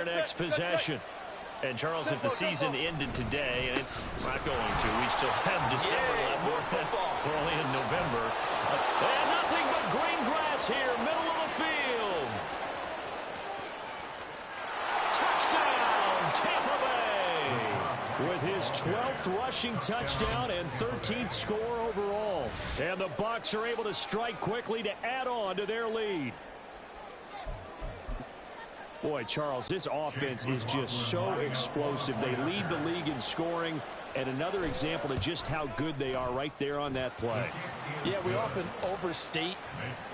their next possession. And, Charles, if the season ended today, and it's not going to, we still have December left. We're only in November. And nothing but green grass here, middle of the field. Touchdown, Tampa Bay! With his 12th rushing touchdown and 13th score overall. And the Bucs are able to strike quickly to add on to their lead. Boy, Charles, this offense is just so explosive. They lead the league in scoring, and another example of just how good they are right there on that play. Yeah, we often overstate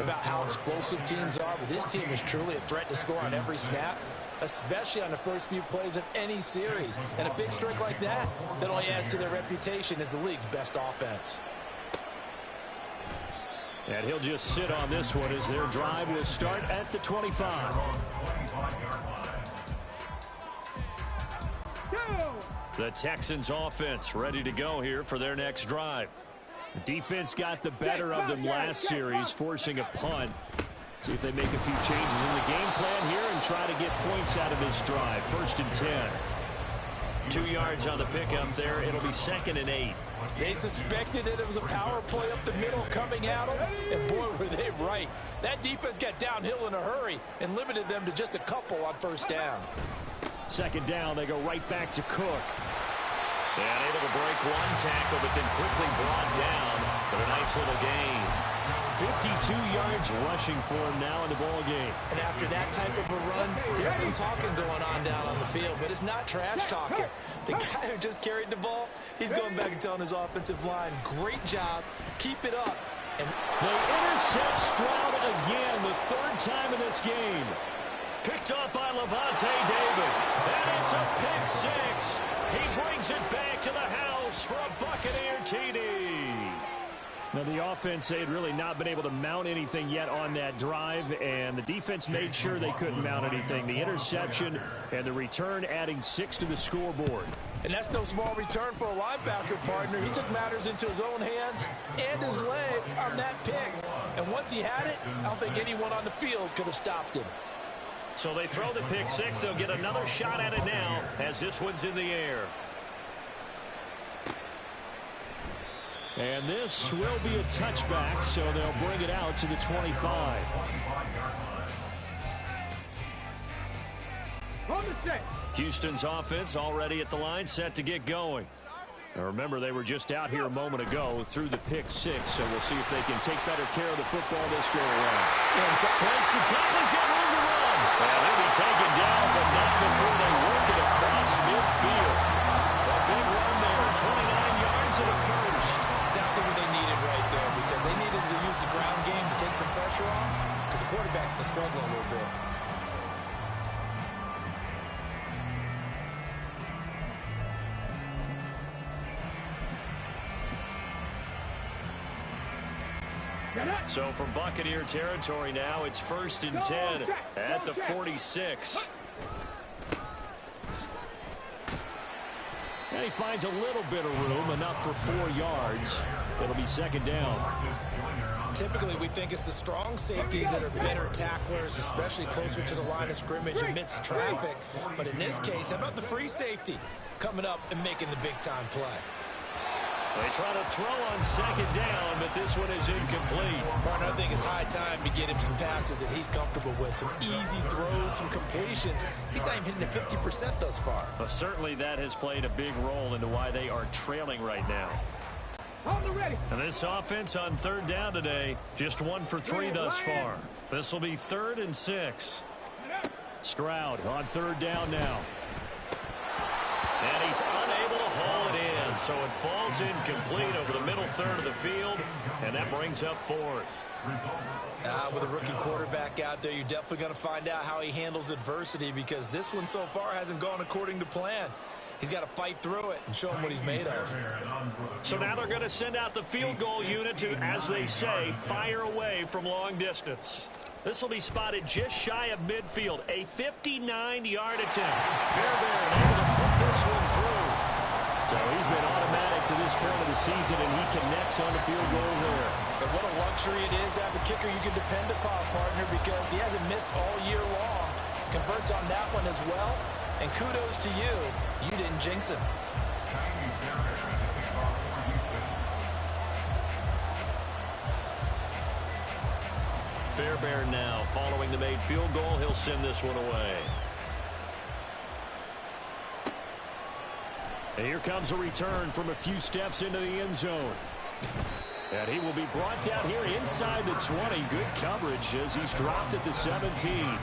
about how explosive teams are, but this team is truly a threat to score on every snap, especially on the first few plays of any series. And a big streak like that only adds to their reputation as the league's best offense. And he'll just sit on this one as their drive will start at the 25. The Texans offense ready to go here for their next drive. Defense got the better of them last series, forcing a punt. See if they make a few changes in the game plan here and try to get points out of this drive. 1st and 10. 2 yards on the pickup there. It'll be 2nd and 8. They suspected that it was a power play up the middle coming at them, and boy, were they right. That defense got downhill in a hurry and limited them to just a couple on 1st down. 2nd down, they go right back to Cook. And able to break one tackle, but then quickly brought down. But a nice little gain. 52 yards rushing for him now in the ball game. And after that type of a run, there's some talking going on down on the field, but it's not trash talking. The guy who just carried the ball, he's going back and telling his offensive line, great job, keep it up. And they intercept Stroud again, the 3rd time in this game. Picked up by Levante David. And it's a pick 6. He brings it back to the house for a Buccaneer TD. Now, the offense, they had really not been able to mount anything yet on that drive, and the defense made sure they couldn't mount anything. The interception and the return adding 6 to the scoreboard. And that's no small return for a linebacker partner. He took matters into his own hands and his legs on that pick. And once he had it, I don't think anyone on the field could have stopped him. So they throw the pick 6. They'll get another shot at it now as this one's in the air. And this will be a touchback, so they'll bring it out to the 25. Houston's offense already at the line, set to get going. Now remember, they were just out here a moment ago through the pick 6, so we'll see if they can take better care of the football this go around. Breaks the tackle, he's got room to run. And he'll be taken down, but not before they work it across midfield. A big run there, 29 yards and a first. Exactly what they needed right there, because they needed to use the ground game to take some pressure off, because the quarterback's been struggling a little bit. So from Buccaneer territory now, it's 1st and 10 at the 46. And he finds a little bit of room, enough for 4 yards. It'll be 2nd down. Typically, we think it's the strong safeties that are better tacklers, especially closer to the line of scrimmage amidst traffic. But in this case, how about the free safety coming up and making the big-time play? They try to throw on 2nd down, but this one is incomplete. Partner, I think it's high time to get him some passes that he's comfortable with. Some easy throws, some completions. He's not even hitting the 50% thus far. Well, certainly that has played a big role into why they are trailing right now. And this offense on 3rd down today, just 1 for 3 thus far. This will be 3rd and 6. Stroud on 3rd down now. And he's unable to haul it in, so it falls incomplete over the middle 3rd of the field, and that brings up 4th. With a rookie quarterback out there, you're definitely going to find out how he handles adversity, because this one so far hasn't gone according to plan. He's got to fight through it and show him what he's made of. So now they're going to send out the field goal unit to, as they say, fire away from long distance. This will be spotted just shy of midfield. A 59-yard attempt. Fairbairn able to put this one through. So he's been automatic to this point of the season, and he connects on the field goal there. But what a luxury it is to have a kicker you can depend upon, partner, because he hasn't missed all year long. converts on that one as well. And kudos to you. You didn't jinx him. Fairbairn now following the made field goal. He'll send this one away. And here comes a return from a few steps into the end zone. And he will be brought down here inside the 20. Good coverage as he's dropped at the 17.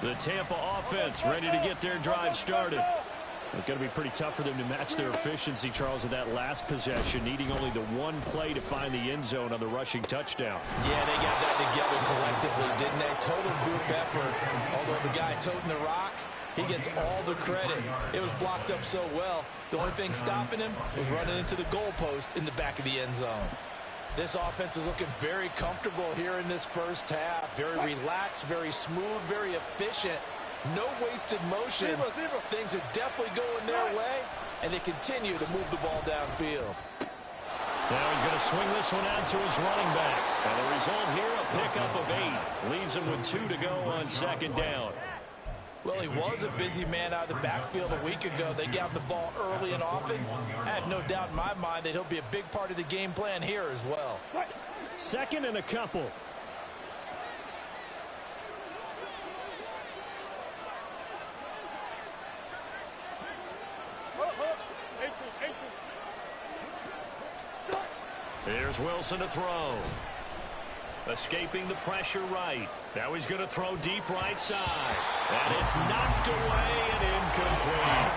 The Tampa offense ready to get their drive started. It's going to be pretty tough for them to match their efficiency, Charles, in that last possession, needing only the one play to find the end zone on the rushing touchdown. Yeah, they got that together collectively, didn't they? Total group effort. Although the guy toting the rock, he gets all the credit. It was blocked up so well. The only thing stopping him was running into the goalpost in the back of the end zone. This offense is looking very comfortable here in this first half. Very relaxed, very smooth, very efficient. No wasted motions. Things are definitely going their way, and they continue to move the ball downfield. Now he's going to swing this one out to his running back. And the result here, a pickup of 8. Leaves him with 2 to go on second down. Well, he was a busy man out of the backfield a week ago. They got him the ball early and often. I have no doubt in my mind that he'll be a big part of the game plan here as well. Second and a couple. Here's Wilson to throw. Escaping the pressure right. Now he's going to throw deep right side. And it's knocked away and incomplete.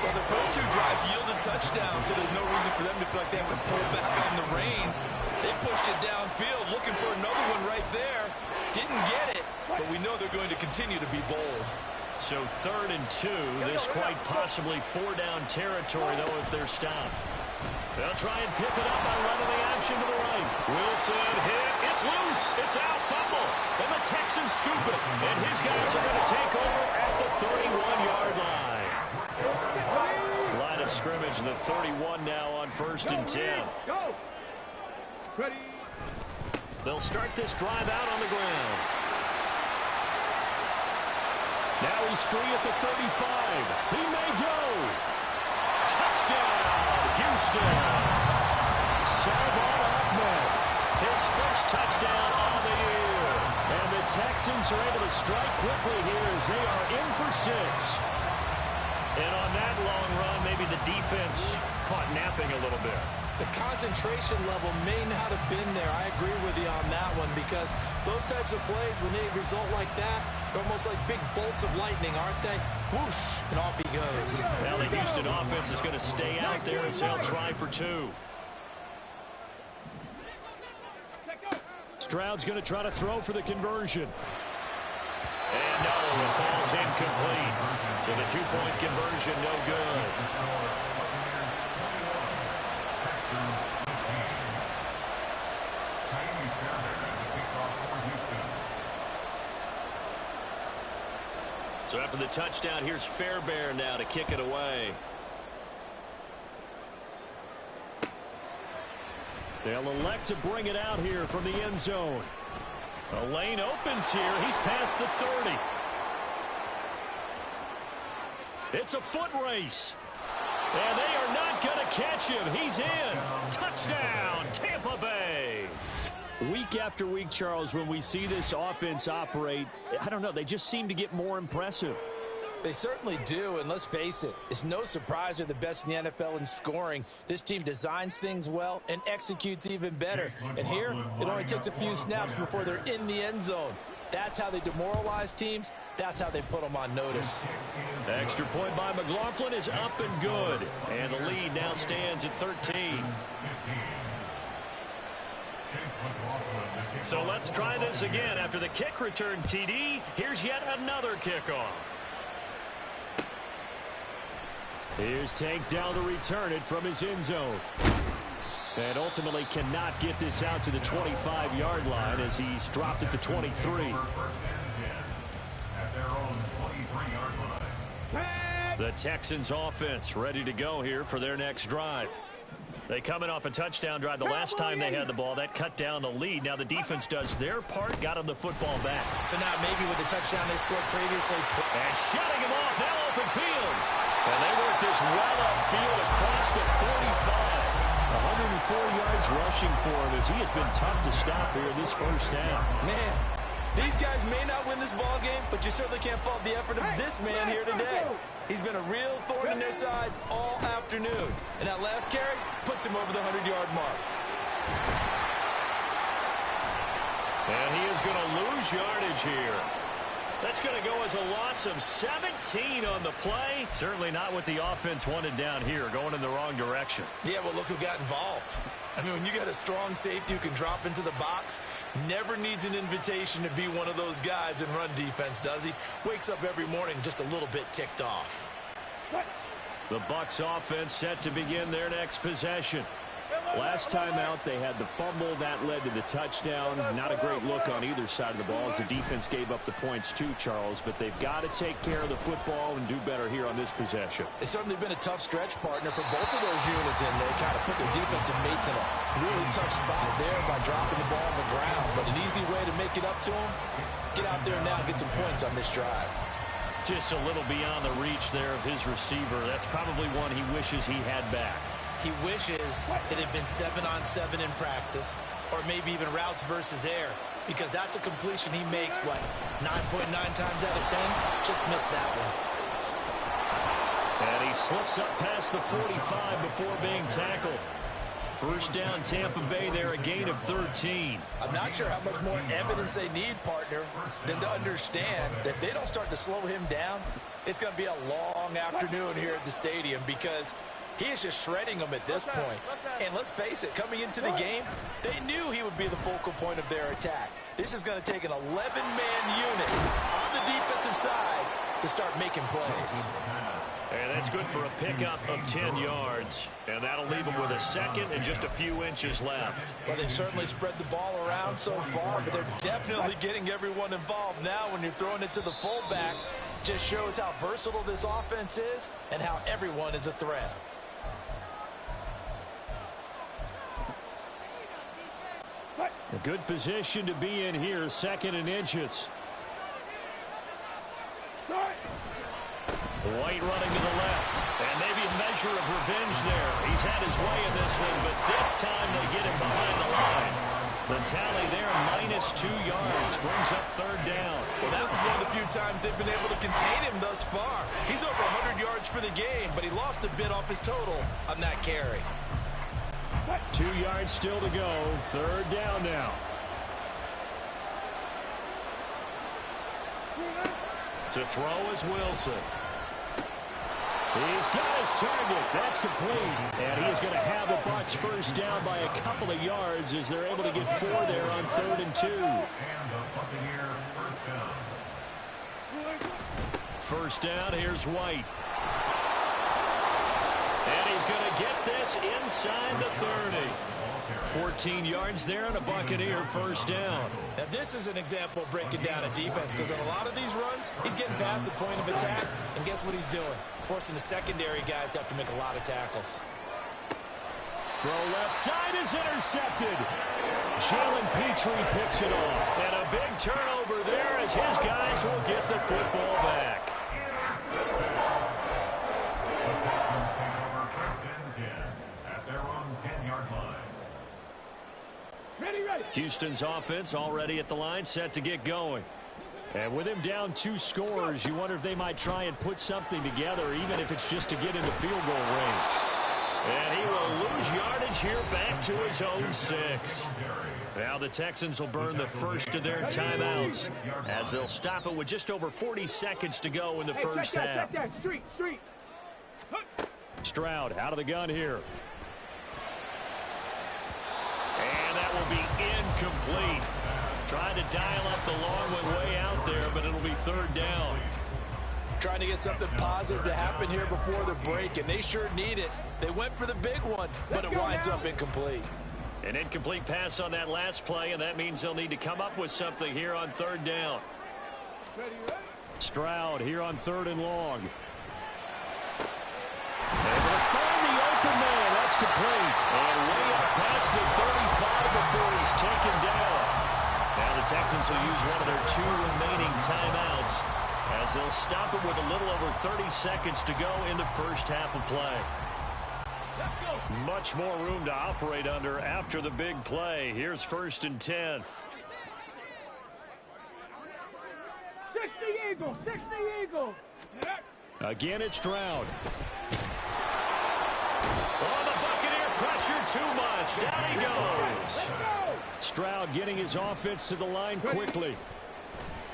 Well, the first 2 drives yielded touchdowns, so there's no reason for them to feel like they have to pull back on the reins. They pushed it downfield, looking for another one right there. Didn't get it, but we know they're going to continue to be bold. So 3rd and 2. This quite possibly 4-down territory, though, if they're stopped. They'll try and pick it up by running the action to the right. Wilson hit. It's loose. It's out. Fumble. And the Texans scoop it. And his guys are going to take over at the 31-yard line. Line of scrimmage, the 31 now on 1st and 10. Go. Ready. They'll start this drive out on the ground. Now he's free at the 35. He may go. Touchdown, Houston. Salvon Ahmed, his first touchdown on the year. And the Texans are able to strike quickly here as they are in for 6. And on that long run, maybe the defense caught napping a little bit. The concentration level may not have been there. I agree with you on that one because those types of plays, when they result like that, they're almost like big bolts of lightning, aren't they? Whoosh, and off he goes. Now the Houston offense is going to stay out there as they'll try for 2. Stroud's going to try to throw for the conversion. And no, it falls incomplete. So the 2-point conversion, no good. So after the touchdown, here's Fairbairn now to kick it away. They'll elect to bring it out here from the end zone. A lane opens here. He's past the 30. It's a foot race. And they are not going to catch him. He's in. Touchdown, Tampa Bay. Week after week, Charles, when we see this offense operate, I don't know, they just seem to get more impressive. They certainly do, and let's face it, it's no surprise they're the best in the NFL in scoring. This team designs things well and executes even better. And here, it only takes a few snaps before they're in the end zone. That's how they demoralize teams. That's how they put them on notice. The extra point by McLaughlin is up and good. And the lead now stands at 13. So let's try this again. After the kick return TD, here's yet another kickoff. Here's Tank down to return it from his end zone. And ultimately cannot get this out to the 25-yard line as he's dropped at the 23. The Texans offense ready to go here for their next drive. They coming off a touchdown drive the last time they had the ball. That cut down the lead. Now the defense does their part, got them the football back. So now maybe with the touchdown they scored previously. And shutting him off, now open field. And they work this well upfield across the 45. 104 yards rushing for him as he has been tough to stop here in this first half. Man, these guys may not win this ball game, but you certainly can't fault the effort of this man here today. He's been a real thorn in their sides all afternoon. And that last carry puts him over the 100-yard mark. And he is going to lose yardage here. That's going to go as a loss of 17 on the play. Certainly not what the offense wanted down here, going in the wrong direction. Yeah, well, look who got involved. I mean, when you got a strong safety who can drop into the box, never needs an invitation to be one of those guys in run defense, does he? Wakes up every morning just a little bit ticked off. The Bucs offense set to begin their next possession. Last time out, they had the fumble. That led to the touchdown. Not a great look on either side of the ball as the defense gave up the points too, Charles. But they've got to take care of the football and do better here on this possession. It's certainly been a tough stretch, partner, for both of those units, and they kind of put their defensive mates in a really tough spot there by dropping the ball on the ground. But an easy way to make it up to them, get out there now and get some points on this drive. Just a little beyond the reach there of his receiver. That's probably one he wishes he had back. He wishes it had been 7-on-7 in practice, or maybe even routes versus air, because that's a completion he makes, 9.9 times out of 10? Just missed that one. And he slips up past the 45 before being tackled. First down, Tampa Bay there, a gain of 13. I'm not sure how much more evidence they need, partner, than to understand that if they don't start to slow him down, it's going to be a long afternoon here at the stadium, because he is just shredding them at this point. And let's face it, coming into the game, they knew he would be the focal point of their attack. This is going to take an 11-man unit on the defensive side to start making plays. And that's good for a pickup of 10 yards. And that'll leave him with a second and just a few inches left. Well, they've certainly spread the ball around so far, but they're definitely getting everyone involved now when you're throwing it to the fullback. Just shows how versatile this offense is and how everyone is a threat. A good position to be in here, 2nd and inches. White running to the left, and maybe a measure of revenge there. He's had his way in this one, but this time they get him behind the line. The tally there, -2 yards, brings up 3rd down. Well, that was one of the few times they've been able to contain him thus far. He's over 100 yards for the game, but he lost a bit off his total on that carry. 2 yards still to go. 3rd down now. To throw is Wilson. He's got his target. That's complete. And he is going to have the Bucs first down by a couple of yards as they're able to get 4 there on 3rd and 2. First down, here's White. And he's going to get this inside the 30. 14 yards there and a Buccaneer first down. Now this is an example of breaking down a defense, because on a lot of these runs, he's getting past the point of attack, and guess what he's doing? Forcing the secondary guys to have to make a lot of tackles. Throw left side is intercepted. Jalen Petrie picks it off. And a big turnover there as his guys will get the football back. Houston's offense already at the line, set to get going. And with him down 2 scores, you wonder if they might try and put something together, even if it's just to get into field goal range. And he will lose yardage here back to his own 6. Now the Texans will burn the first of their timeouts as they'll stop it with just over 40 seconds to go in the first half. Stroud out of the gun here. And that will be incomplete. Trying to dial up the long one way out there, but it'll be 3rd down. Trying to get something positive to happen here before the break, and they sure need it. They went for the big one, but it winds up incomplete. An incomplete pass on that last play, and that means they'll need to come up with something here on 3rd down. Stroud here on 3rd and long. Able to find the open man. That's complete. taken down. Now the Texans will use one of their 2 remaining timeouts as they'll stop it with a little over 30 seconds to go in the first half of play. Much more room to operate under after the big play. Here's 1st and 10. 60 Eagles, 60 Eagles. Again, it's Stroud. Oh, the Buccaneer pressure too much. Down he goes. Stroud getting his offense to the line quickly.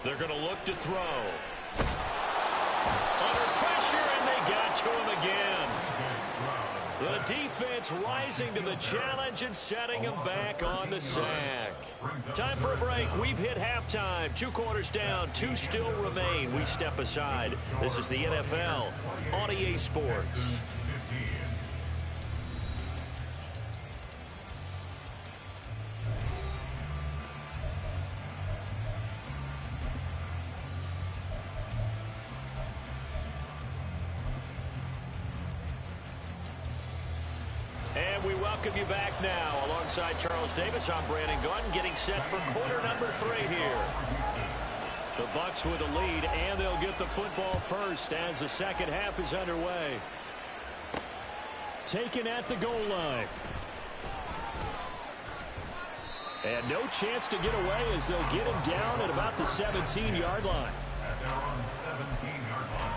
They're going to look to throw. Under pressure, and they got to him again. The defense rising to the challenge and setting him back on the sack. Time for a break. We've hit halftime. 2 quarters down. 2 still remain. We step aside. This is the NFL on EA Sports. And we welcome you back now. Alongside Charles Davis, I'm Brandon Gunn, getting set for quarter number 3 here. The Bucs with a lead, and they'll get the football first as the second half is underway. Taken at the goal line. And no chance to get away as they'll get him down at about the 17-yard line. At their own 17-yard line.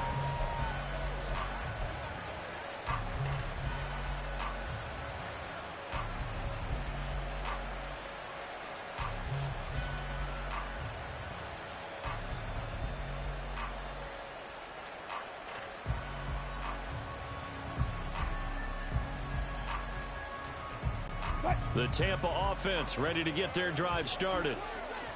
The Tampa offense ready to get their drive started.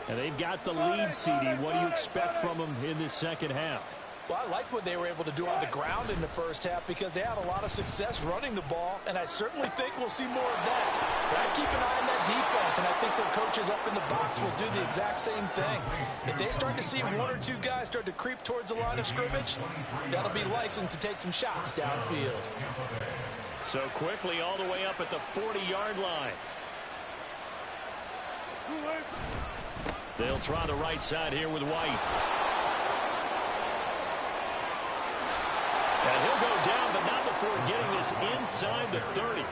And they've got the lead, CD. What do you expect from them in this second half? Well, I like what they were able to do on the ground in the first half because they had a lot of success running the ball, and I certainly think we'll see more of that. But I keep an eye on that defense, and I think their coaches up in the box will do the exact same thing. If they start to see 1 or 2 guys start to creep towards the line of scrimmage, that'll be licensed to take some shots downfield. So quickly all the way up at the 40-yard line. They'll try the right side here with White. And he'll go down, but not before getting this inside the 30.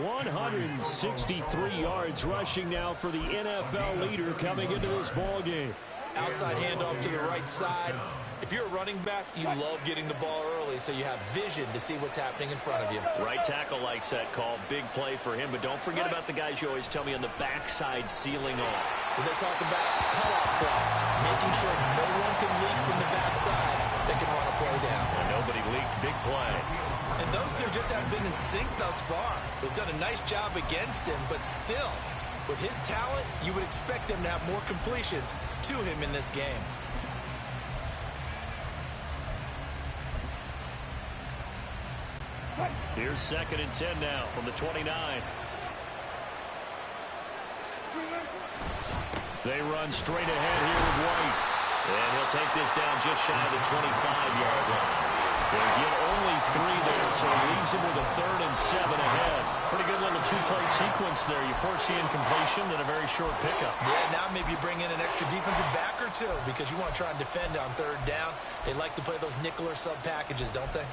163 yards rushing now for the NFL leader coming into this ball game. Outside handoff to the right side. If you're a running back, you love getting the ball early so you have vision to see what's happening in front of you. Right tackle likes that call. Big play for him, but don't forget about the guys you always tell me on the backside sealing off. When they talk about cutoff blocks, making sure no one can leak from the backside that can run a play down. And nobody leaked. Big play. And those two just haven't been in sync thus far. They've done a nice job against him, but still, with his talent, you would expect them to have more completions to him in this game. Here's 2nd and 10 now from the 29. They run straight ahead here with White. And he'll take this down just shy of the 25-yard line. They get only 3 there, so it leaves them with a 3rd and 7 ahead. Pretty good little 2-play sequence there. You force the incompletion, then a very short pickup. Yeah, now maybe you bring in an extra defensive back or 2 because you want to try and defend on 3rd down. They like to play those nickel or sub packages, don't they?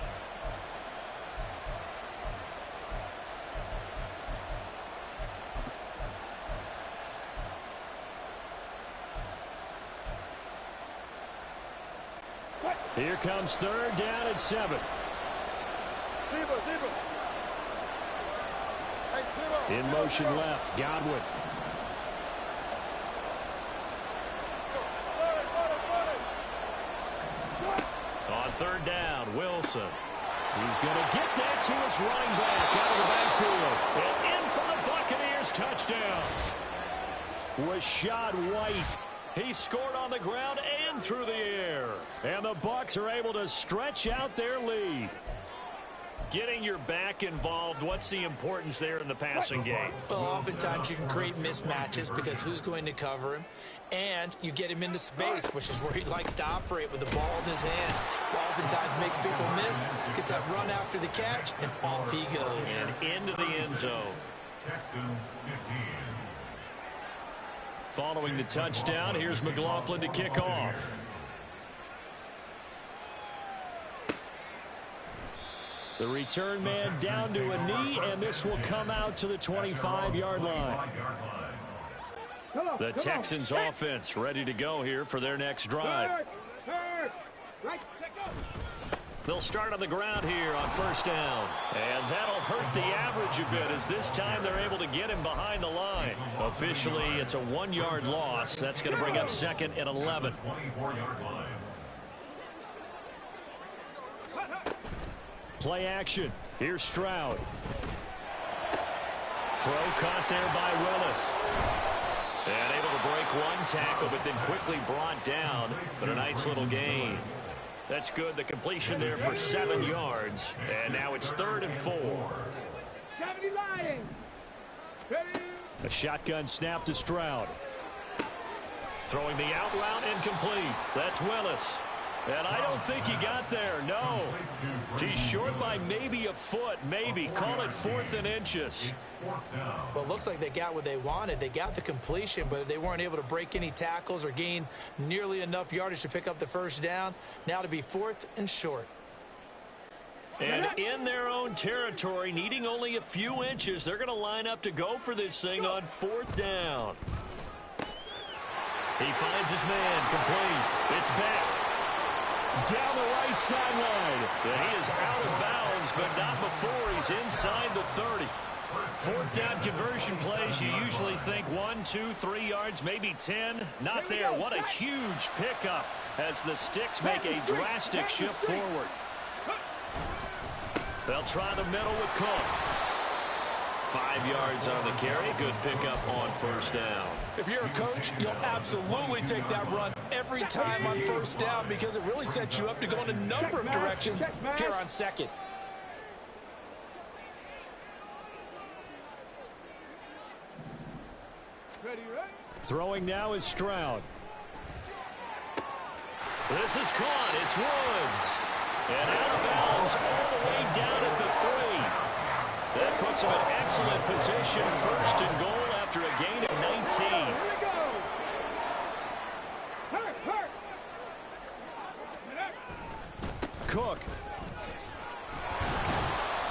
Here comes 3rd down and 7. In motion left, Godwin. On 3rd down, Wilson. He's going to get that to his running back out of the backfield. And in for the Buccaneers, touchdown. Rashad White. He scored on the ground and through the air. And the Bucs are able to stretch out their lead. Getting your back involved, what's the importance there in the passing game? Well, oftentimes you can create mismatches because who's going to cover him? And you get him into space, which is where he likes to operate with the ball in his hands. Oftentimes makes people miss, gets that run after the catch, and off he goes. And into the end zone. Texans 15. Following the touchdown, here's McLaughlin to kick off. The return man down to a knee, and this will come out to the 25-yard line. The Texans offense ready to go here for their next drive. They'll start on the ground here on first down. And that'll hurt the average a bit as this time they're able to get him behind the line. Officially, it's a 1-yard loss. That's going to bring up second and 11. Play action. Here's Stroud. Throw caught there by Willis. And able to break one tackle, but then quickly brought down. But a nice little gain. That's good. The completion there for 7 yards. And now it's 3rd and 4. A shotgun snap to Stroud. Throwing the out route incomplete. That's Willis. And I don't think he got there. No. He's short by maybe a foot. Maybe. Call it 4th and inches. Well, it looks like they got what they wanted. They got the completion, but they weren't able to break any tackles or gain nearly enough yardage to pick up the first down. Now to be 4th and short. And in their own territory, needing only a few inches, they're going to line up to go for this thing on 4th down. He finds his man. Complete. It's back. Down the right sideline. He is out of bounds, but not before he's inside the 30. 4th down conversion plays, you usually think 1, 2, 3 yards, maybe 10. Not there. What a huge pickup as the Sticks make a drastic shift forward. They'll try the middle with Cook. 5 yards on the carry. Good pickup on first down. If you're a coach, you'll absolutely take that run every time on first down because it really sets you up to go in a number of directions here on second. Throwing now is Stroud. This is caught. It's Woods. And out of bounds all the way down at the 3. That puts him in excellent position. 1st and goal after a gain of 19. Cook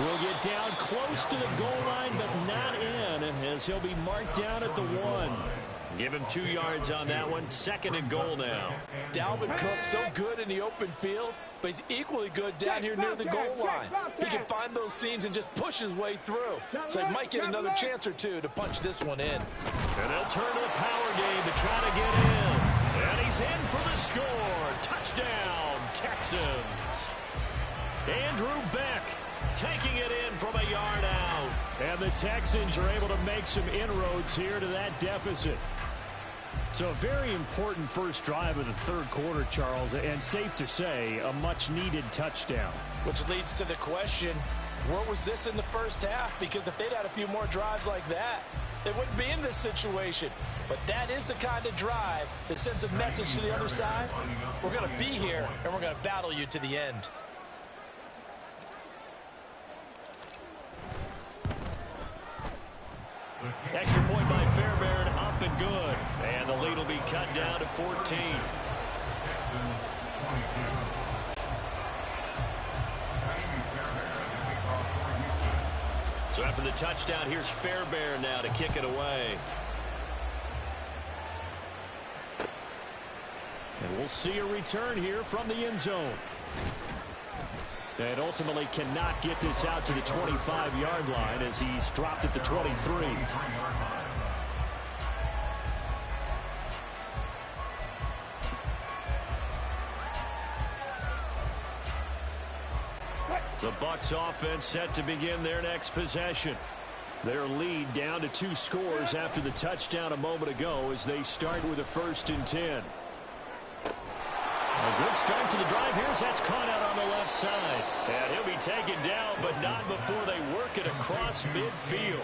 will get down close to the goal line, but not in, as he'll be marked down at the 1. Give him 2 yards on that one. 2nd and goal now. Dalvin Cook so good in the open field, but he's equally good down here near the goal line. He can find those seams and just push his way through. So he might get another chance or two to punch this one in. And they'll turn to the power game to try to get in. And he's in for the score. Touchdown, Texans. Andrew Beck taking it in from a yard out. And the Texans are able to make some inroads here to that deficit. So a very important first drive of the 3rd quarter, Charles, and safe to say, a much-needed touchdown. Which leads to the question, where was this in the first half? Because if they'd had a few more drives like that, they wouldn't be in this situation. But that is the kind of drive that sends a message to the other side. We're going to be here, and we're going to battle you to the end. Extra point by Fairbairn, up and good. And the lead will be cut down to 14. So after the touchdown, here's Fairbairn now to kick it away. And we'll see a return here from the end zone. And ultimately cannot get this out to the 25-yard line as he's dropped at the 23. The Bucs offense set to begin their next possession. Their lead down to 2 scores after the touchdown a moment ago as they start with a 1st and 10. A good start to the drive. That's caught out on the left side. And he'll be taken down, but not before they work it across midfield.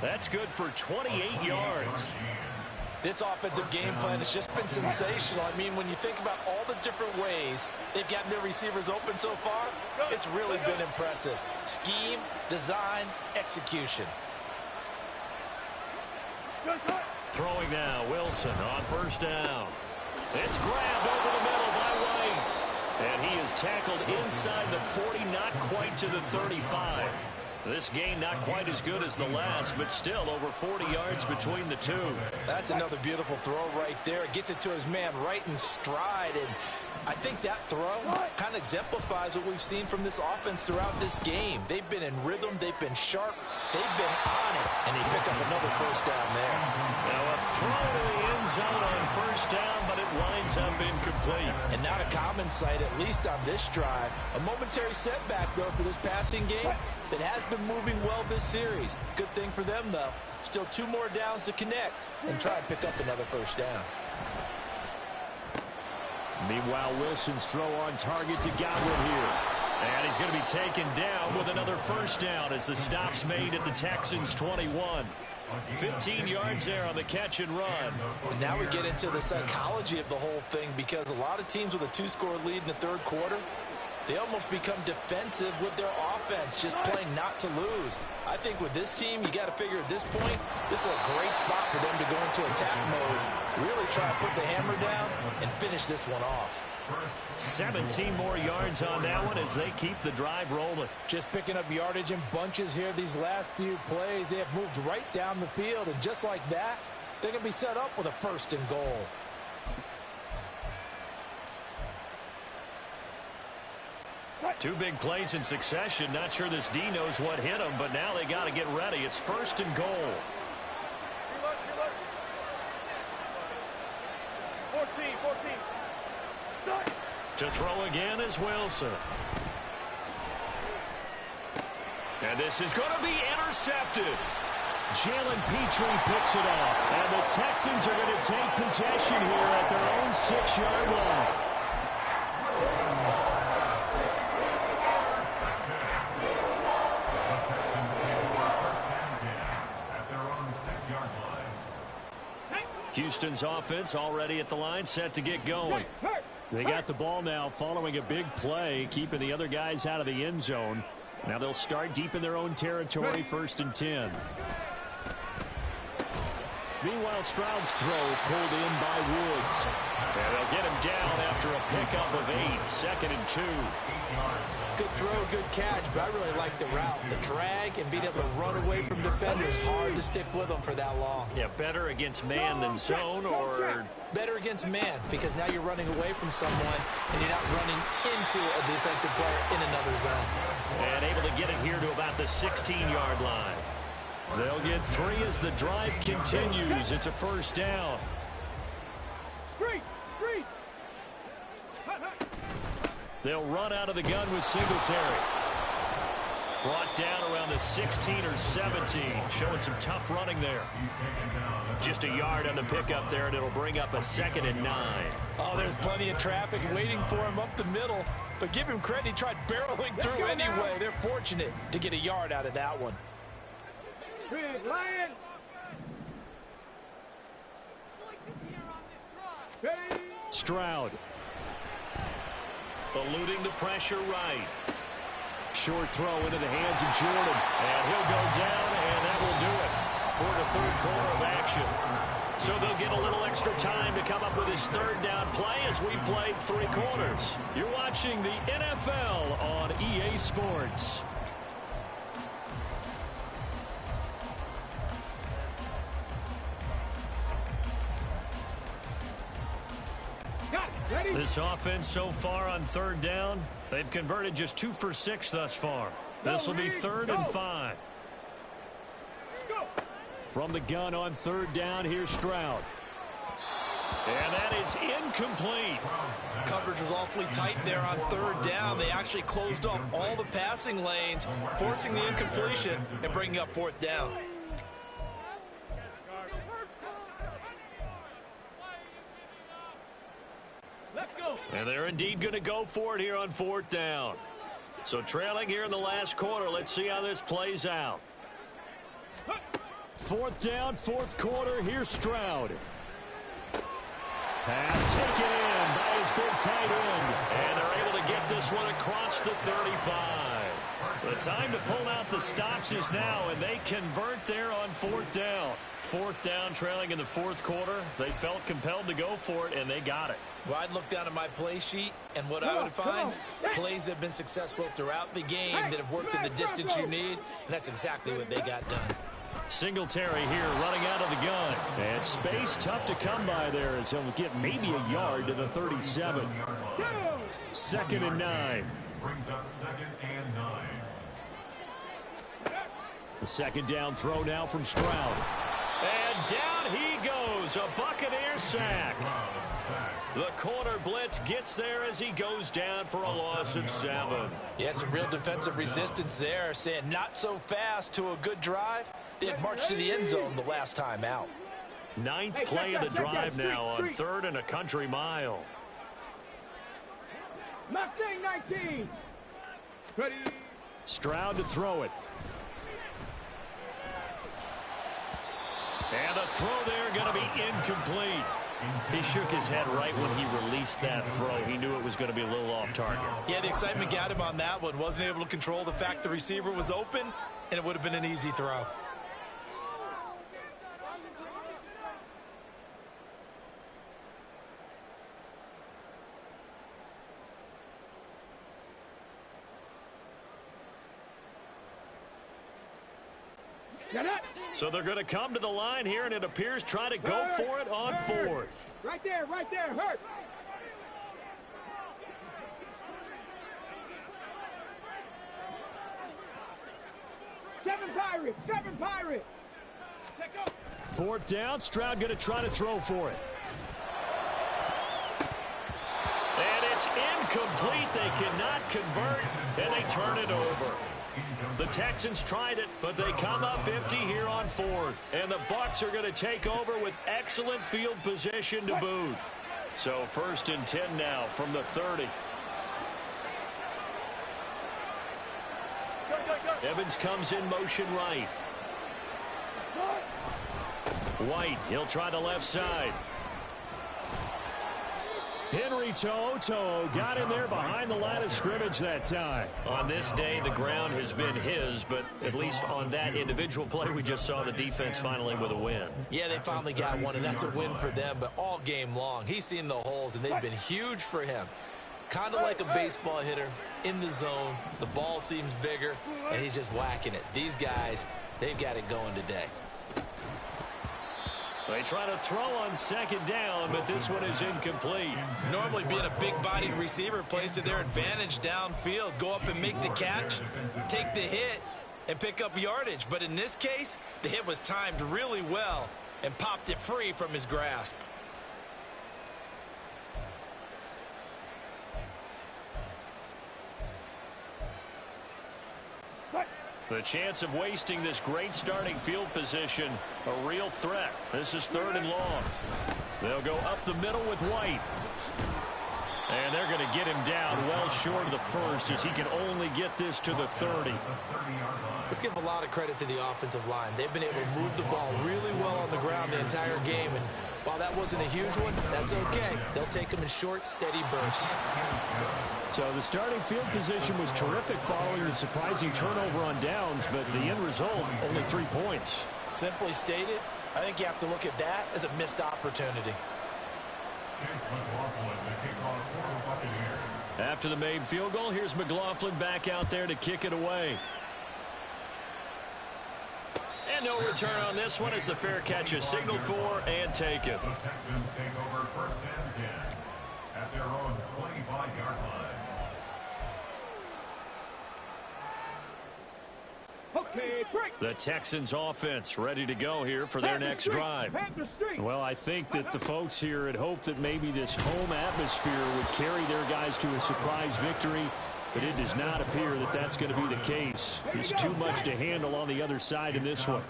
That's good for 28 yards. This offensive game plan has just been sensational. I mean, when you think about all the different ways they've gotten their receivers open so far, it's really been impressive. Scheme, design, execution. Throwing now, Wilson on first down. It's grabbed over the middle by White. And he is tackled inside the 40, not quite to the 35. This game not quite as good as the last, but still over 40 yards between the two. That's another beautiful throw right there. It gets it to his man right in stride. And I think that throw kind of exemplifies what we've seen from this offense throughout this game. They've been in rhythm. They've been sharp. They've been on it. And they pick up another first down there. Now a throw to the end zone on first down, but it winds up incomplete. And not a common sight, at least on this drive. A momentary setback, though, for this passing game that has been moving well this series. Good thing for them, though. Still 2 more downs to connect and try and pick up another first down. Meanwhile, Wilson's throw on target to Godwin here. And he's going to be taken down with another first down as the stop's made at the Texans' 21. 15 yards there on the catch and run. And now we get into the psychology of the whole thing, because a lot of teams with a 2-score lead in the third quarter, they almost become defensive with their offense, just playing not to lose. I think with this team, you got to figure at this point, this is a great spot for them to go into attack mode, really try to put the hammer down and finish this one off. 17 more yards on that one as they keep the drive rolling. Just picking up yardage in bunches here these last few plays. They have moved right down the field, and just like that, they're going to be set up with a first and goal. Two big plays in succession. Not sure this D knows what hit him, but now they got to get ready. It's first and goal. 14. To throw again is Wilson. And this is going to be intercepted. Jalen Petrie picks it off. And the Texans are going to take possession here at their own 6-yard line. Houston's offense already at the line, set to get going. They got the ball now following a big play, keeping the other guys out of the end zone. Now they'll start deep in their own territory, 1st and 10. Meanwhile, Stroud's throw pulled in by Woods. And they'll get him down after a pickup of 8, 2nd and 2. Good throw, good catch, but I really like the route. The drag and being able to run away from defenders, hard to stick with them for that long. Yeah, better against man than zone, or better against man, because now you're running away from someone and you're not running into a defensive player in another zone. And able to get it here to about the 16-yard line. They'll get 3 as the drive continues. It's a first down. They'll run out of the gun with Singletary. Brought down around the 16 or 17. Showing some tough running there. Just a yard on the pickup there, and it'll bring up a 2nd and 9. Oh, there's plenty of traffic waiting for him up the middle. But give him credit, he tried barreling through anyway. They're fortunate to get a yard out of that one. Lion. Stroud. Eluding the pressure right. Short throw into the hands of Jordan. And he'll go down, and that will do it for the third quarter of action. So they'll get a little extra time to come up with his 3rd down play as we played 3 quarters. You're watching the NFL on EA Sports. This offense so far on 3rd down, they've converted just 2 for 6 thus far. This will be 3rd and 5. From the gun on 3rd down, here's Stroud. And that is incomplete. Coverage was awfully tight there on 3rd down. They actually closed off all the passing lanes, forcing the incompletion and bringing up 4th down. And they're indeed going to go for it here on 4th down. So trailing here in the last quarter. Let's see how this plays out. 4th down, 4th quarter. Here's Stroud. Pass taken in by his big tight end. And they're able to get this one across the 35. The time to pull out the stops is now, and they convert there on 4th down. 4th down, trailing in the 4th quarter. They felt compelled to go for it, and they got it. Well, I'd look down at my play sheet, and what I would find, plays have been successful throughout the game that have worked in the distance you need, and that's exactly what they got done. Singletary here running out of the gun. And space tough to come by there as he'll get maybe a yard to the 37. 2nd and 9. Brings up 2nd and 9. The 2nd down throw now from Stroud. And down he goes. A Buccaneer sack. The corner blitz gets there as he goes down for a loss of 7. Yeah, some real defensive resistance there, saying not so fast to a good drive. They had marched to the end zone the last time out. 9th play of the drive now on 3rd and a country mile. Mustang 19. Ready. Stroud to throw it. And the throw there going to be incomplete. He shook his head right when he released that throw. He knew it was going to be a little off target. Yeah, the excitement got him on that one. Wasn't able to control the fact the receiver was open, and it would have been an easy throw. So they're going to come to the line here, and it appears try to go for it on 4th. Right there, hurt. Seven Pirates. 4th down, Stroud going to try to throw for it. And it's incomplete. They cannot convert, and they turn it over. The Texans tried it, but they come up empty here on 4th. And the Bucs are going to take over with excellent field position to boot. So 1st and 10 now from the 30. Evans comes in motion right. White, he'll try the left side. Henry Toto got in there behind the line of scrimmage that time. On this day, the ground has been his, but at least on that individual play, we just saw the defense finally with a win. Yeah, they finally got one, and that's a win for them, but all game long, he's seen the holes, and they've been huge for him. Kind of like a baseball hitter in the zone. The ball seems bigger, and he's just whacking it. These guys, they've got it going today. They try to throw on 2nd down, but this one is incomplete. Normally being a big-bodied receiver plays to their advantage downfield. Go up and make the catch, take the hit, and pick up yardage. But in this case, the hit was timed really well and popped it free from his grasp. The chance of wasting this great starting field position, a real threat. This is 3rd and long. They'll go up the middle with White. And they're going to get him down well short of the 1st as he can only get this to the 30. Let's give a lot of credit to the offensive line. They've been able to move the ball really well on the ground the entire game. And while that wasn't a huge one, that's okay. They'll take them in short, steady bursts. So the starting field position was terrific following the surprising turnover on downs, but the end result, only 3 points. Simply stated, I think you have to look at that as a missed opportunity. After the made field goal, here's McLaughlin back out there to kick it away. And no return on this one as the fair catch is signaled for and taken. The Texans take over 1st and 10 at their own 25-yard line. Okay, break. The Texans offense ready to go here for their next drive. Well, I think that the folks here had hoped that maybe this home atmosphere would carry their guys to a surprise victory, but it does not appear that that's going to be the case. There's too much to handle on the other side in this one.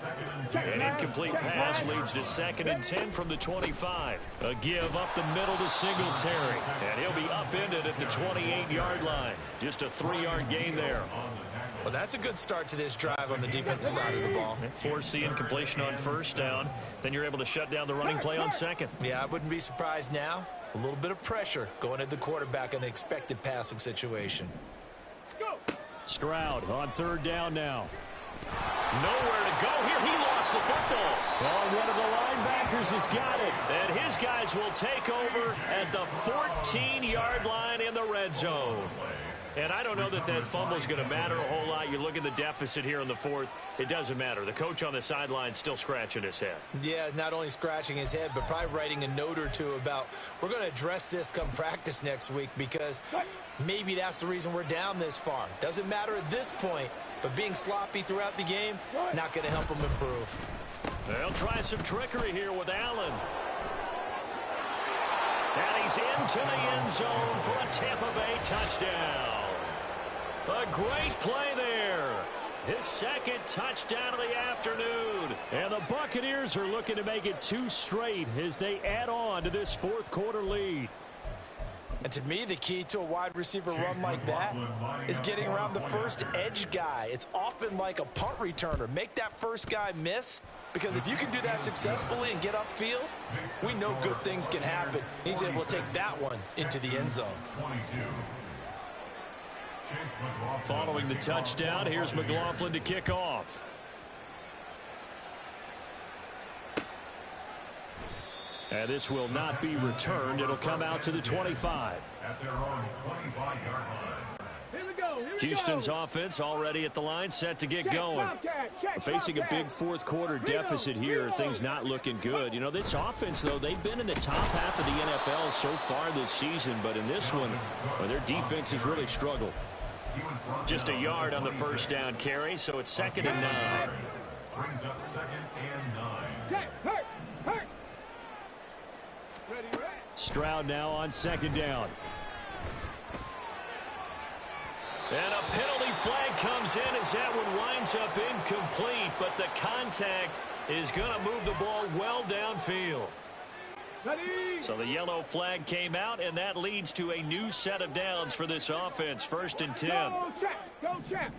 An incomplete pass leads to 2nd and 10 from the 25. A give up the middle to Singletary, and he'll be upended at the 28-yard line. Just a 3-yard gain there. Well, that's a good start to this drive on the defensive side of the ball. Force the incompletion on 1st down. Then you're able to shut down the running play on 2nd. Yeah, I wouldn't be surprised now A little bit of pressure going at the quarterback in an expected passing situation. Go. Stroud on third down now. Nowhere to go here. He lost the football. Well, one of the linebackers has got it. And his guys will take over at the 14-yard line in the red zone. And I don't know that that fumble is going to matter a whole lot. You look at the deficit here in the fourth. It doesn't matter. The coach on the sideline still scratching his head. Yeah, not only scratching his head, but probably writing a note or two about we're going to address this come practice next week because maybe that's the reason we're down this far. Doesn't matter at this point, but being sloppy throughout the game, not going to help him improve. They'll try some trickery here with Allen. And he's into the end zone for a Tampa Bay touchdown. A great play there. His second touchdown of the afternoon. And the Buccaneers are looking to make it 2 straight as they add on to this fourth quarter lead. And to me, the key to a wide receiver run like that is getting around the first edge guy. It's often like a punt returner. Make that first guy miss, because if you can do that successfully and get upfield, we know good things can happen. He's able to take that one into the end zone. Following the touchdown, here's McLaughlin to kick off. And this will not be returned. It'll come out to the 25. At their own 25-yard line. Here we go. Here we Houston's go. offense already at the line, set to get Check, going. check, Facing a Wildcat. big fourth quarter deficit here, things not looking good. You know, this offense, though, they've been in the top half of the NFL so far this season, but in this one, well, their defense has really struggled. Just a yard on the first down carry, so it's 2nd and 9. Brings up 2nd and 9. Check, hurt. Ready, ready. Stroud now on 2nd down. And a penalty flag comes in as that one winds up incomplete, but the contact is going to move the ball well downfield. Ready. So the yellow flag came out, and that leads to a new set of downs for this offense. 1st and 10. Go check. Go check.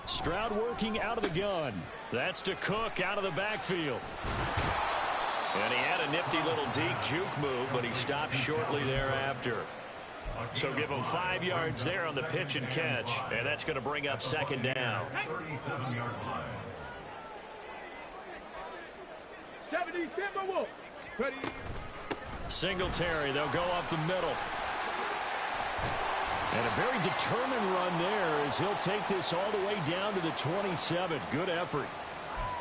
Stroud working out of the gun. That's to Cook out of the backfield. And he had a nifty little deep juke move, but he stopped shortly thereafter. So give him 5 yards there on the pitch and catch, and that's going to bring up 2nd down. 37-yard line. 70 Timberwolves. Ready. Singletary, they'll go up the middle. And a very determined run there as he'll take this all the way down to the 27. Good effort.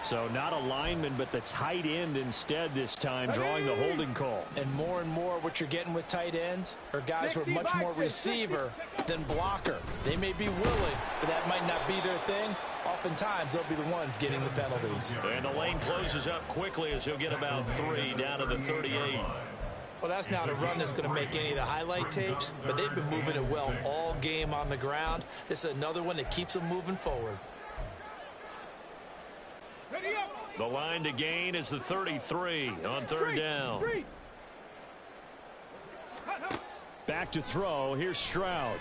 So not a lineman, but the tight end instead this time, drawing the holding call. And more what you're getting with tight ends are guys who are much more receiver than blocker. They may be willing, but that might not be their thing. Oftentimes, they'll be the ones getting the penalties. And the lane closes up quickly as he'll get about 3 down to the 38. Well, that's not a run that's going to make any of the highlight tapes, but they've been moving it well all game on the ground. This is another one that keeps them moving forward. Ready up. The line to gain is the 33 on 3rd down. Back to throw. Here's Stroud.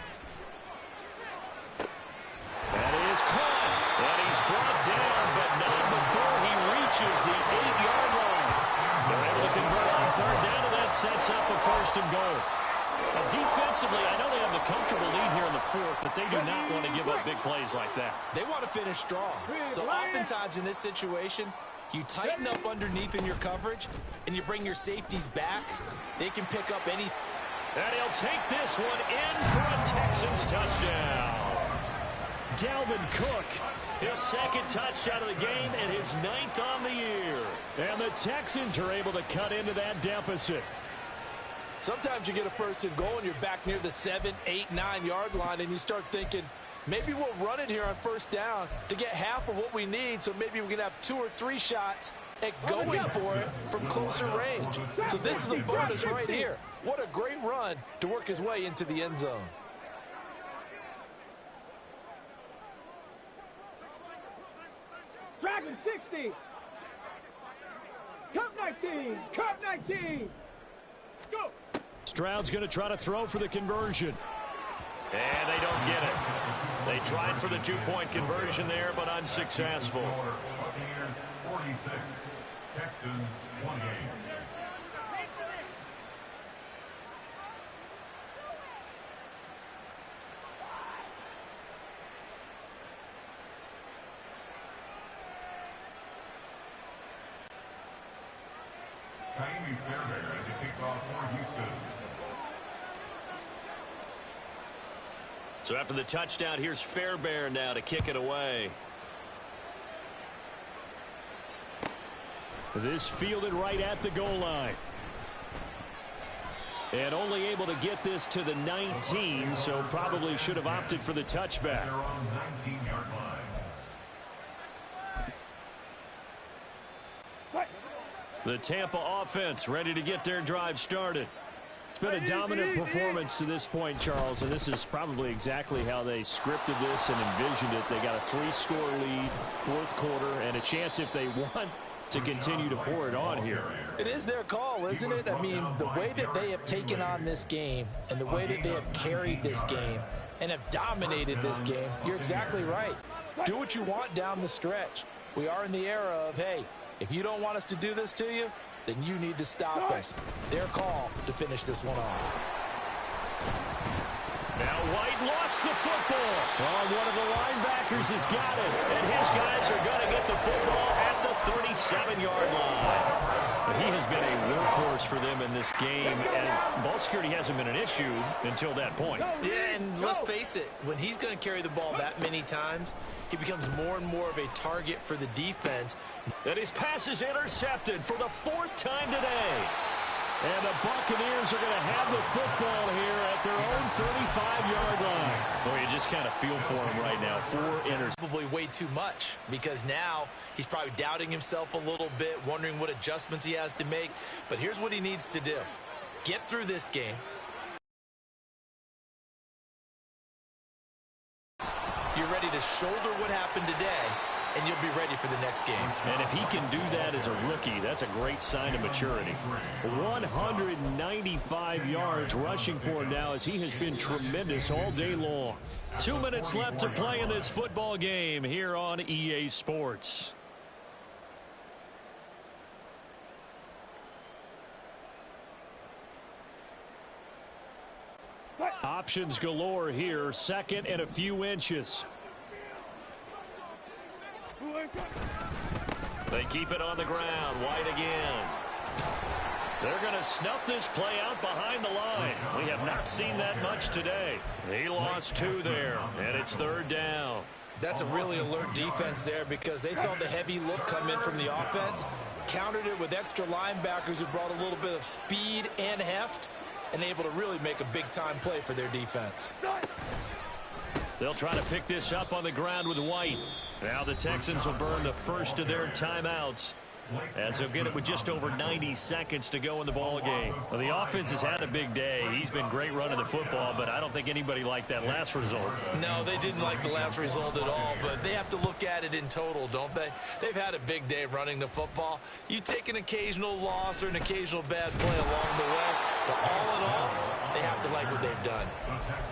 That is caught. And he's brought down, but not before he reaches the 8-yard line. They're able to convert on 3rd down, and that sets up a 1st and goal. Now, defensively, I know they have the comfortable lead here in the 4th, but they do not want to give up big plays like that. They want to finish strong. So oftentimes in this situation, you tighten up underneath in your coverage, and you bring your safeties back. They can pick up any. And he'll take this one in for a Texans touchdown. Dalvin Cook, his 2nd touchdown of the game and his 9th on the year. And the Texans are able to cut into that deficit. Sometimes you get a 1st and goal, and you're back near the 7, 8, 9-yard line, and you start thinking, maybe we'll run it here on 1st down to get half of what we need, so maybe we can have 2 or 3 shots at going for it from closer range. So this is a bonus right here. What a great run to work his way into the end zone. Dragon 60. Cup 19. Cup 19. Go. Stroud's going to try to throw for the conversion. And they don't get it. They tried for the 2-point conversion there, but unsuccessful. Buccaneers 46, Texans 28. Fairbairn at the kickoff for Houston. So after the touchdown, here's Fairbairn now to kick it away. This fielded right at the goal line. And only able to get this to the 19, so probably should have opted for the touchback. They're on 19-yard line. The Tampa offense ready to get their drive started. It's been a dominant performance to this point, Charles, and this is probably exactly how they scripted this and envisioned it. They got a 3-score lead, fourth quarter, and a chance if they want to continue to pour it on here. It is their call, isn't it? I mean, the way that they have taken on this game and the way that they have carried this game and have dominated this game, you're exactly right. Do what you want down the stretch. We are in the era of, hey, if you don't want us to do this to you, then you need to stop us. Their call to finish this one off. Now White lost the football. Oh, one of the linebackers has got it. And his guys are going to get the football at the 37-yard line. But he has been a workhorse for them in this game, and ball security hasn't been an issue until that point. Yeah, and let's face it, when he's going to carry the ball that many times, he becomes more and more of a target for the defense. And his pass is intercepted for the 4th time today. And the Buccaneers are going to have the football here at their own 35-yard line. Well, you just kind of feel for him right now. 4 interceptions. Probably way too much, because now he's probably doubting himself a little bit, wondering what adjustments he has to make. But here's what he needs to do. Get through this game. You're ready to shoulder what happened today, and you'll be ready for the next game. And if he can do that as a rookie, that's a great sign of maturity. 195 yards rushing for him now, as he has been tremendous all day long. 2 minutes left to play in this football game here on EA Sports. Options galore here. 2nd and a few inches. They keep it on the ground. White again. They're going to snuff this play out behind the line. We have not seen that much today. He lost 2 there, and it's 3rd down. That's a really alert defense there, because they saw the heavy look come in from the offense, countered it with extra linebackers who brought a little bit of speed and heft, and able to really make a big-time play for their defense. They'll try to pick this up on the ground with White. Now the Texans will burn the first of their timeouts, as they'll get it with just over 90 seconds to go in the ball game. Well, the offense has had a big day. He's been great running the football, but I don't think anybody liked that last result. No, they didn't like the last result at all, but they have to look at it in total, don't they? They've had a big day running the football. You take an occasional loss or an occasional bad play along the way, but all in all, they have to like what they've done.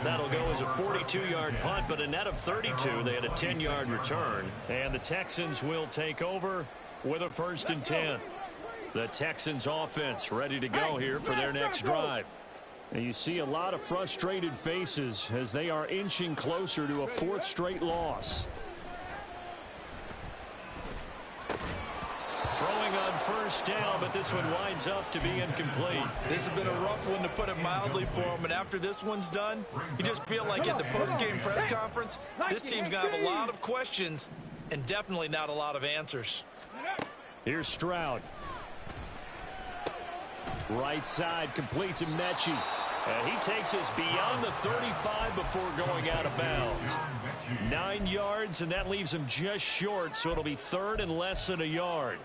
That'll go as a 42-yard punt, but a net of 32. They had a 10-yard return, and the Texans will take over with a 1st and 10. The Texans offense ready to go here for their next drive. And you see a lot of frustrated faces as they are inching closer to a 4th straight loss. Throwing on 1st down, but this one winds up to be incomplete. This has been a rough one, to put it mildly, for him. And after this one's done, you just feel like at the post-game press conference, this team's going to have a lot of questions and definitely not a lot of answers. Here's Stroud. Right side completes to Mechie. And he takes us beyond the 35 before going out of bounds. 9 yards, and that leaves him just short, so it'll be 3rd and less than a yard.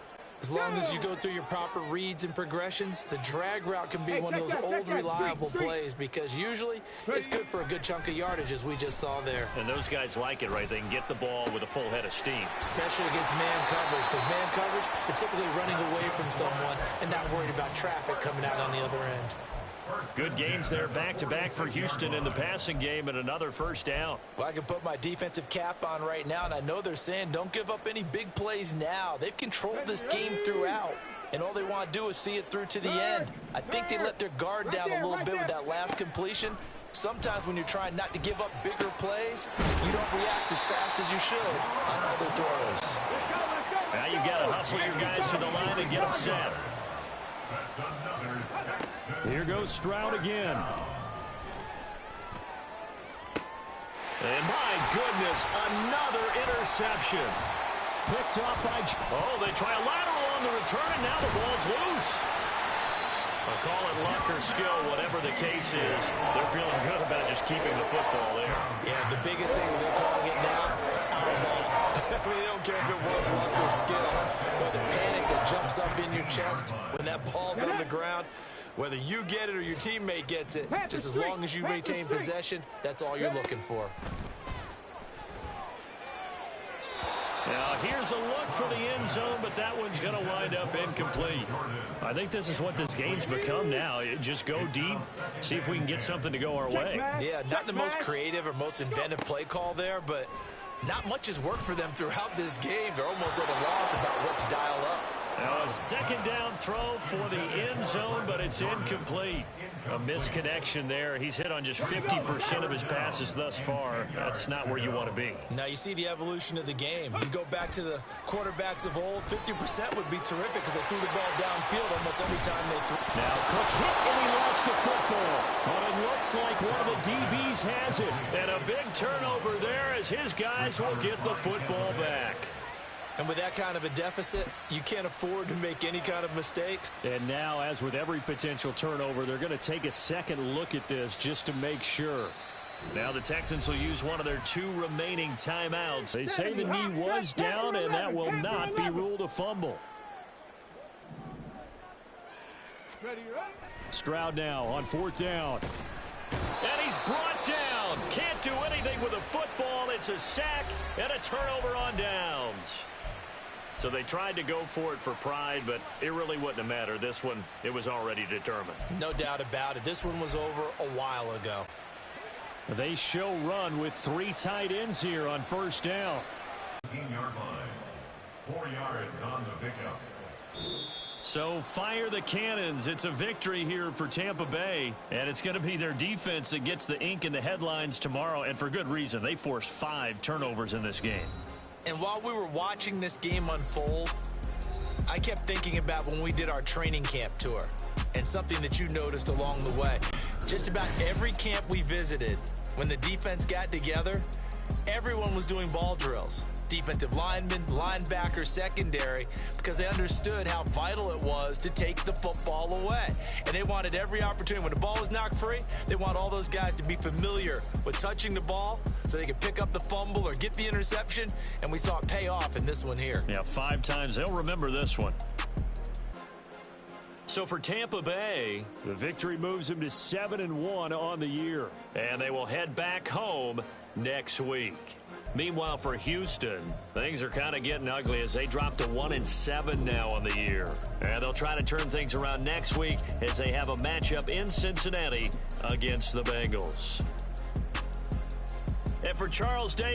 As long as you go through your proper reads and progressions, the drag route can be one of those old reliable plays, because usually it's good for a good chunk of yardage, as we just saw there. And those guys like it, right? They can get the ball with a full head of steam. Especially against man coverage, because man coverage, they're typically running away from someone and not worried about traffic coming out on the other end. Good gains there back-to-back for Houston in the passing game, and another 1st down. Well, I can put my defensive cap on right now, and I know they're saying don't give up any big plays now. They've controlled this game throughout, and all they want to do is see it through to the end. I think they let their guard down a little bit with that last completion. Sometimes when you're trying not to give up bigger plays, you don't react as fast as you should on other throws. Now you've got to hustle your guys to the line and get them set. Here goes Stroud again. And my goodness, another interception. Picked off by... Oh, they try a lateral on the return, and now the ball's loose. I'll call it luck or skill, whatever the case is. They're feeling good about just keeping the football there. Yeah, the biggest thing they're calling it now, our ball. I mean, they don't care if it was luck or skill, but the panic that jumps up in your chest when that ball's on the ground, whether you get it or your teammate gets it, just as long as you retain possession, that's all you're looking for. Now, here's a look for the end zone, but that one's going to wind up incomplete. I think this is what this game's become now. Just go deep, see if we can get something to go our way. Yeah, not the most creative or most inventive play call there, but not much has worked for them throughout this game. They're almost at a loss about what to dial up. Now a second down throw for the end zone, but it's incomplete. A misconnection there. He's hit on just 50% of his passes thus far. That's not where you want to be. Now you see the evolution of the game. You go back to the quarterbacks of old, 50% would be terrific because they threw the ball downfield almost every time they threw. Now Cook hit and he lost the football. But it looks like one of the DBs has it. And a big turnover there as his guys will get the football back. And with that kind of a deficit, you can't afford to make any kind of mistakes. And now, as with every potential turnover, they're going to take a second look at this just to make sure. Now the Texans will use one of their 2 remaining timeouts. They say the knee was down, and that will not be ruled a fumble. Stroud now on 4th down. And he's brought down. Can't do anything with a football. It's a sack and a turnover on downs. So they tried to go for it for pride, but it really wouldn't have mattered. This one, it was already determined. No doubt about it. This one was over a while ago. They show run with 3 tight ends here on 1st down. 15-yard line. 4 yards on the pickup. So fire the cannons. It's a victory here for Tampa Bay, and it's going to be their defense that gets the ink in the headlines tomorrow, and for good reason. They forced 5 turnovers in this game. And while we were watching this game unfold, I kept thinking about when we did our training camp tour and something that you noticed along the way. Just about every camp we visited, when the defense got together, everyone was doing ball drills. Defensive linemen, linebackers, secondary, because they understood how vital it was to take the football away. And they wanted every opportunity. When the ball was knocked free, they want all those guys to be familiar with touching the ball so they could pick up the fumble or get the interception. And we saw it pay off in this one here. Yeah, 5 times. They'll remember this one. So for Tampa Bay, the victory moves them to 7-1 on the year. And they will head back home next week. Meanwhile, for Houston, things are kind of getting ugly as they drop to 1-7 now on the year. And they'll try to turn things around next week as they have a matchup in Cincinnati against the Bengals. And for Charles Davis,